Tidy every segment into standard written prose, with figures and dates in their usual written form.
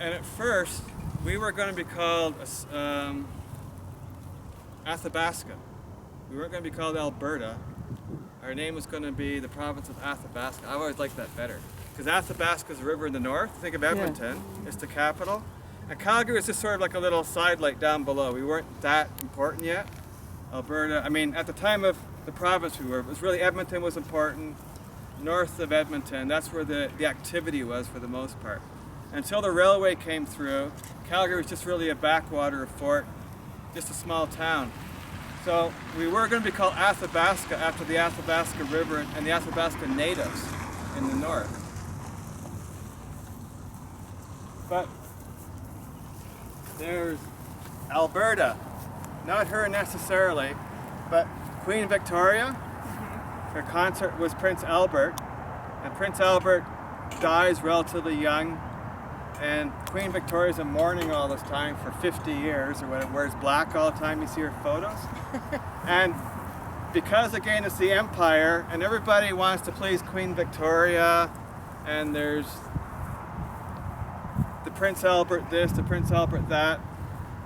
And at first, we were going to be called Athabasca. We weren't going to be called Alberta. Our name was going to be the province of Athabasca. I always liked that better. Because Athabasca is a river in the north. Think of Edmonton. Yeah. It's the capital. And Calgary is just sort of like a little side lake down below. We weren't that important yet. Alberta, I mean, at the time of the province we were, it was really Edmonton was important. North of Edmonton, that's where the activity was for the most part. Until the railway came through, Calgary was just really a backwater of Fort, just a small town. So we were going to be called Athabasca after the Athabasca River and the Athabasca natives in the north. But there's Alberta, not her necessarily, but Queen Victoria. Her consort was Prince Albert, and Prince Albert dies relatively young. And Queen Victoria's in mourning all this time for 50 years, or whatever, wears black all the time. You see her photos. And because, again, it's the empire, and everybody wants to please Queen Victoria, and there's the Prince Albert this, the Prince Albert that.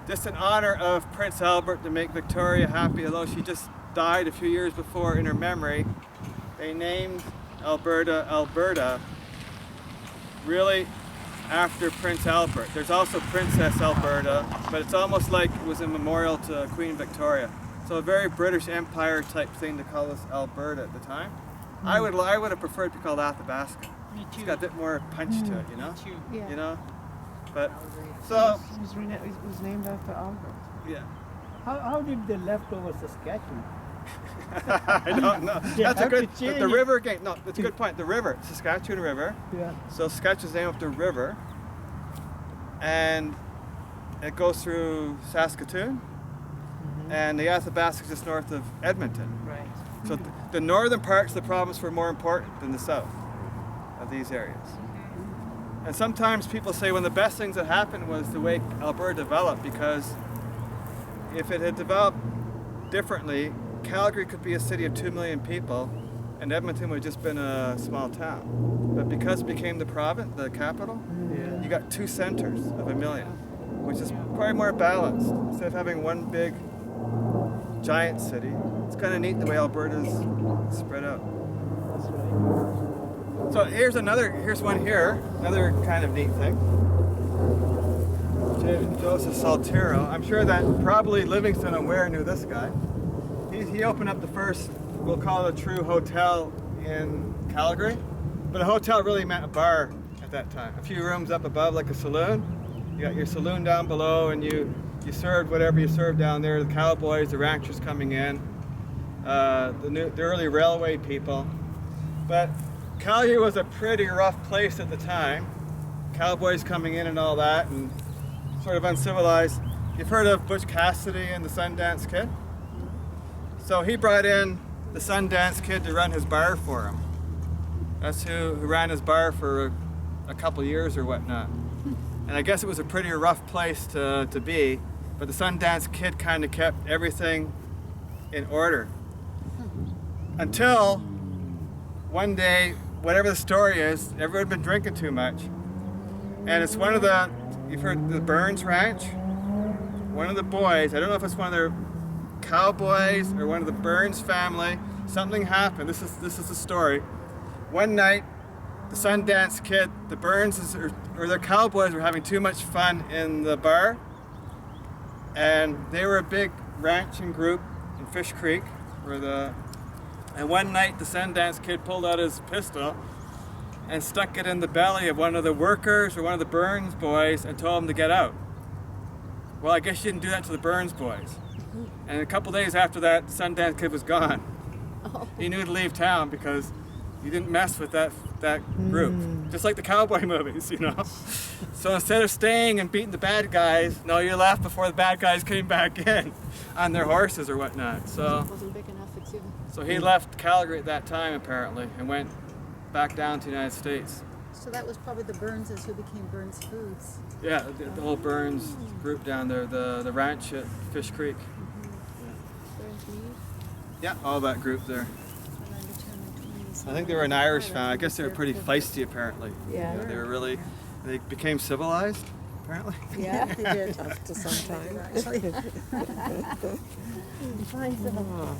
Just in honor of Prince Albert to make Victoria happy, although she just died a few years before in her memory, they named Alberta, Alberta, really after Prince Albert. There's also Princess Alberta, but it's almost like it was a memorial to Queen Victoria. So a very British Empire type thing to call us Alberta at the time. I would have preferred to be called Athabasca. Me too. It's got a bit more punch to it, you know? Me too. Yeah. You know? But, so... It was named after Albert. Yeah. How did the leftover Saskatchewan? I don't know. That's a good. change The it. river again. No, that's a good point. The river, Saskatchewan River. Yeah. So Saskatchewan's named after the river, and it goes through Saskatoon, and the Athabasca is just north of Edmonton. Right. So the northern parts of the province were more important than the south of these areas. And sometimes people say one of the best things that happened was the way Alberta developed, because if it had developed differently, Calgary could be a city of 2 million people, and Edmonton would have just been a small town. But because it became the province, the capital, you got two centers of 1 million, which is probably more balanced. Instead of having one big, giant city, it's kind of neat the way Alberta's spread out. That's right. So here's one here, another kind of neat thing. Joseph Saltero. I'm sure that probably Livingston and Ware knew this guy. He opened up the first, we'll call it a true hotel in Calgary. But a hotel really meant a bar at that time. A few rooms up above, like a saloon. You got your saloon down below, and you served whatever you served down there. The cowboys, the ranchers coming in, the early railway people. But Calgary was a pretty rough place at the time. Cowboys coming in and all that, and sort of uncivilized. You've heard of Butch Cassidy and the Sundance Kid? So he brought in the Sundance Kid to run his bar for him. That's who ran his bar for a couple years or whatnot. And I guess it was a pretty rough place to be, but the Sundance Kid kind of kept everything in order. Until one day, whatever the story is, everyone had been drinking too much. And it's one of the, you've heard the Burns Ranch? One of the boys, I don't know if it's one of their cowboys or one of the Burns family, something happened. This is the story. One night, the Sundance Kid, the Burns or their cowboys were having too much fun in the bar, and they were a big ranching group in Fish Creek, and one night the Sundance Kid pulled out his pistol and stuck it in the belly of one of the workers or one of the Burns boys and told him to get out. Well, I guess you didn't do that to the Burns boys. And a couple days after that, the Sundance Kid was gone. Oh. He knew to leave town because you didn't mess with that group. Just like the cowboy movies, you know. So instead of staying and beating the bad guys, no, you left before the bad guys came back in on their horses or whatnot. So Wasn't big enough for two. so he left Calgary at that time apparently and went back down to the United States. So that was probably the Burnses who became Burns Foods. Yeah, the whole Burns group down there, the ranch at Fish Creek. Burns Mead. Yeah, all that group there. Around the turn of the 20s. I think they were an Irish family. I guess they were pretty feisty apparently. Yeah. They were really, they became civilized apparently. Yeah, They did. tough to sometimes. Actually. Oh.